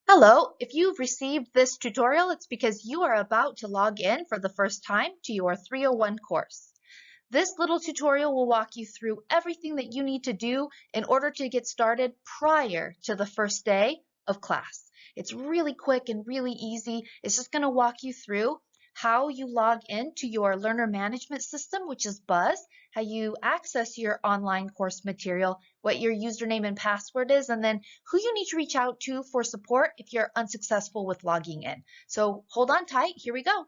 Hello, if you've received this tutorial, it's because you are about to log in for the first time to your 301 course. This little tutorial will walk you through everything that you need to do in order to get started prior to the first day of class. It's really quick and really easy. It's just going to walk you through how you log into your learner management system, which is Buzz, how you access your online course material, what your username and password is, and then who you need to reach out to for support if you're unsuccessful with logging in. So hold on tight, here we go.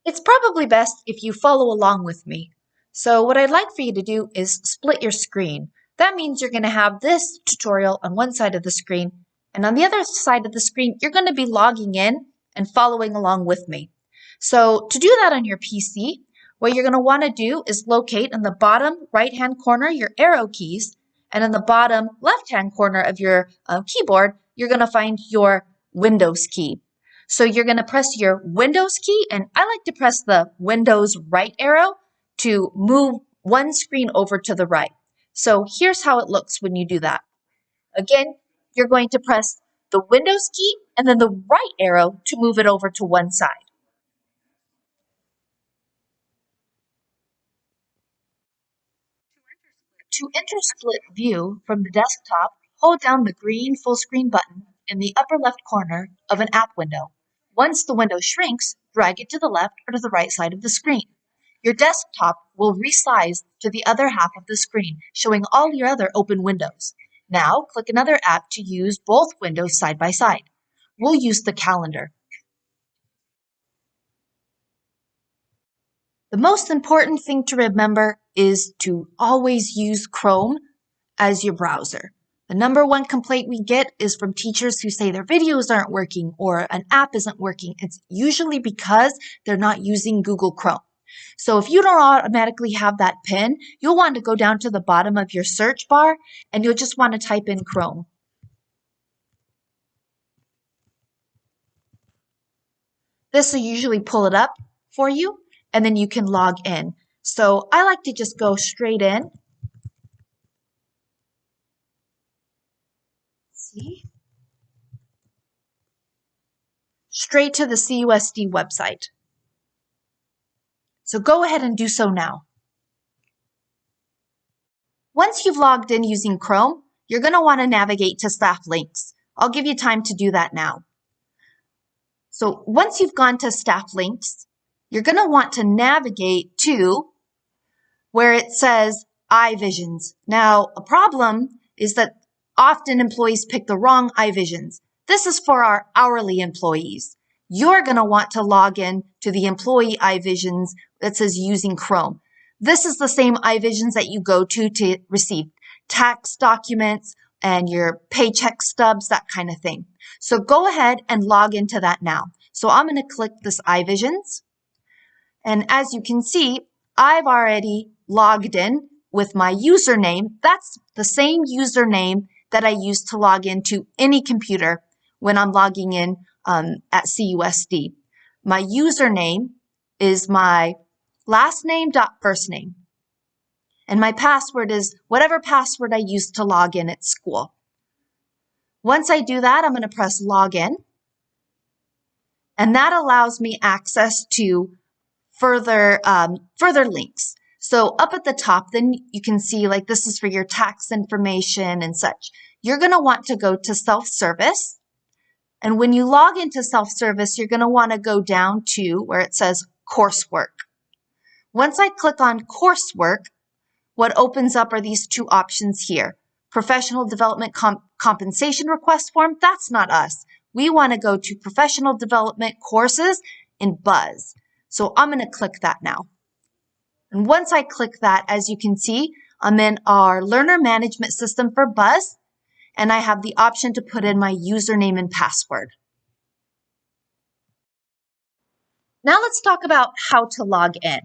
It's probably best if you follow along with me. So what I'd like for you to do is split your screen. That means you're going to have this tutorial on one side of the screen, and on the other side of the screen, you're going to be logging in and following along with me. So to do that on your PC, what you're going to want to do is locate in the bottom right-hand corner your arrow keys, and in the bottom left-hand corner of your keyboard, you're going to find your Windows key. So you're going to press your Windows key, and I like to press the Windows right arrow to move one screen over to the right. So here's how it looks when you do that. Again, you're going to press the Windows key and then the right arrow to move it over to one side. To enter split view from the desktop, hold down the green full screen button in the upper left corner of an app window. Once the window shrinks, drag it to the left or to the right side of the screen. Your desktop will resize to the other half of the screen, showing all your other open windows. Now, click another app to use both windows side by side. We'll use the calendar. The most important thing to remember is to always use Chrome as your browser. The number one complaint we get is from teachers who say their videos aren't working or an app isn't working. It's usually because they're not using Google Chrome. So if you don't automatically have that pin, you'll want to go down to the bottom of your search bar and you'll just want to type in Chrome. This will usually pull it up for you and then you can log in. So I like to just go straight in. See? Straight to the CUSD website. So go ahead and do so now. Once you've logged in using Chrome, you're going to want to navigate to Staff Links. I'll give you time to do that now. So once you've gone to Staff Links, you're going to want to navigate to where it says iVisions. Now, a problem is that often employees pick the wrong iVisions. This is for our hourly employees. You're going to want to log in to the employee iVisions that says using Chrome. This is the same iVisions that you go to receive tax documents and your paycheck stubs, that kind of thing. So go ahead and log into that now. So I'm going to click this iVisions. And as you can see, I've already logged in with my username. That's the same username that I use to log into any computer when I'm logging in at CUSD. My username is my last name dot first name. And my password is whatever password I used to log in at school. Once I do that, I'm going to press login. And that allows me access to further links. So up at the top, then you can see like this is for your tax information and such. You're going to want to go to self-service. And when you log into self-service, you're going to want to go down to where it says coursework. Once I click on coursework, what opens up are these two options here. Professional development compensation request form, that's not us. We want to go to professional development courses in Buzz. So I'm going to click that now. And once I click that, as you can see, I'm in our learner management system for Buzz, and I have the option to put in my username and password. Now let's talk about how to log in.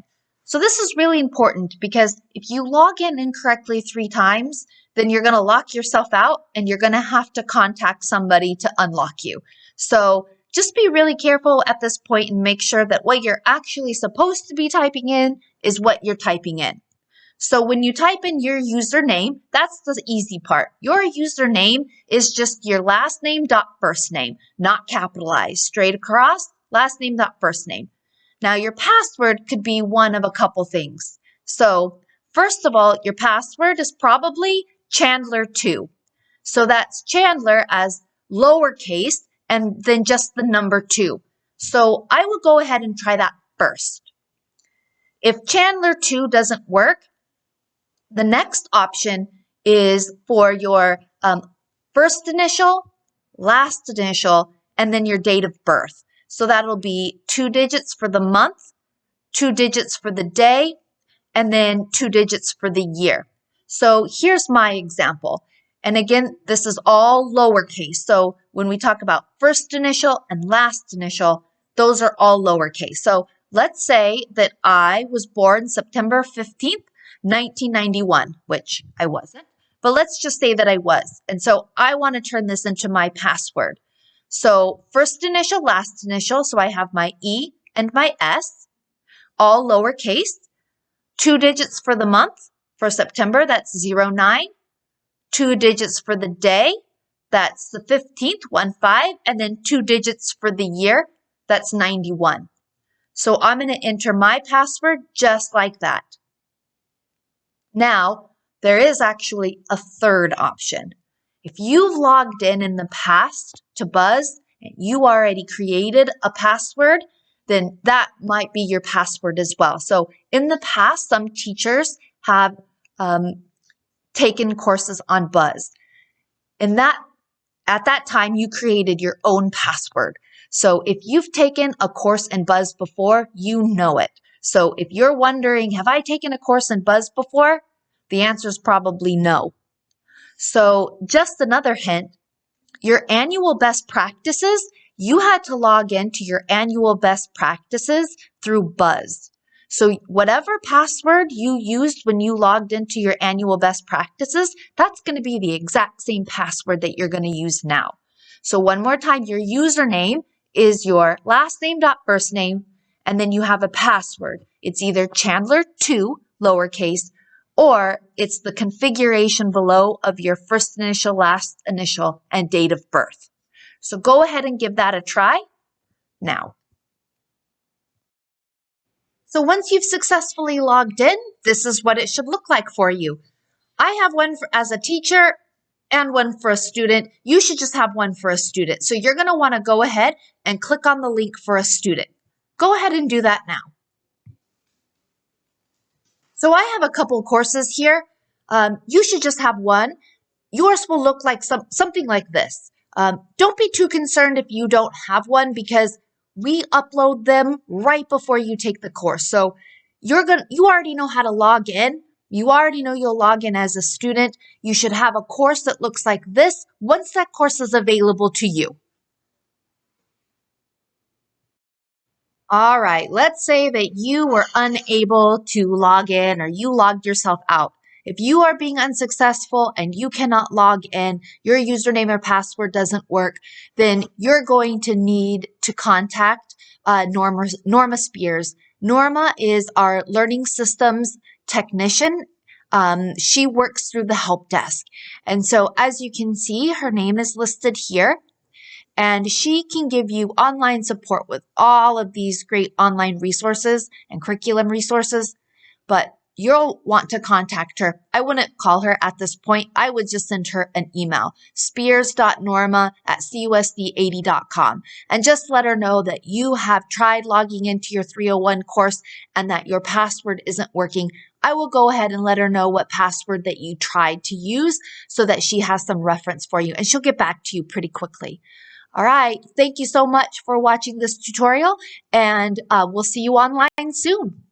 So this is really important because if you log in incorrectly 3 times, then you're going to lock yourself out and you're going to have to contact somebody to unlock you. So just be really careful at this point and make sure that what you're actually supposed to be typing in is what you're typing in. So when you type in your username, that's the easy part. Your username is just your last name dot first name, not capitalized, straight across, last name dot first name. Now your password could be one of a couple things. So first of all, your password is probably Chandler2. So that's Chandler as lowercase and then just the number 2. So I will go ahead and try that first. If Chandler2 doesn't work, the next option is for your first initial, last initial, and then your date of birth. So that'll be 2 digits for the month, 2 digits for the day, and then 2 digits for the year. So here's my example. And again, this is all lowercase. So when we talk about first initial and last initial, those are all lowercase. So let's say that I was born September 15th, 1991, which I wasn't, but let's just say that I was. And so I want to turn this into my password. So first initial, last initial. So I have my E and my S, all lowercase. 2 digits for the month. For September, that's 09. 2 digits for the day, that's the 15th, 15, and then 2 digits for the year, that's 91. So I'm going to enter my password just like that. Now, there is actually a third option. If you've logged in the past to Buzz and you already created a password, then that might be your password as well. So in the past, some teachers have taken courses on Buzz. And at that time, you created your own password. So if you've taken a course in Buzz before, you know it. So if you're wondering, have I taken a course in Buzz before? The answer is probably no. So just another hint, your annual best practices, you had to log into your annual best practices through Buzz. So whatever password you used when you logged into your annual best practices, that's going to be the exact same password that you're going to use now. So one more time, your username is your last name dot first name, and then you have a password. It's either Chandler2, lowercase, or it's the configuration below of your first initial, last initial, and date of birth. So go ahead and give that a try now. So once you've successfully logged in, this is what it should look like for you. I have one as a teacher and one for a student. You should just have one for a student. So you're going to want to go ahead and click on the link for a student. Go ahead and do that now. So I have a couple courses here. You should just have one. Yours will look like something like this. Don't be too concerned if you don't have one because we upload them right before you take the course. So you already know how to log in. You already know you'll log in as a student. You should have a course that looks like this once that course is available to you. All right, let's say that you were unable to log in or you logged yourself out. If you are being unsuccessful and you cannot log in, your username or password doesn't work, then you're going to need to contact Norma Spears. Norma is our learning systems technician. She works through the help desk. And so as you can see, her name is listed here. And she can give you online support with all of these great online resources and curriculum resources. But you'll want to contact her. I wouldn't call her at this point. I would just send her an email, spears.norma@cusd80.com, and just let her know that you have tried logging into your 301 course and that your password isn't working. I will go ahead and let her know what password that you tried to use so that she has some reference for you, and she'll get back to you pretty quickly. All right, thank you so much for watching this tutorial, and we'll see you online soon.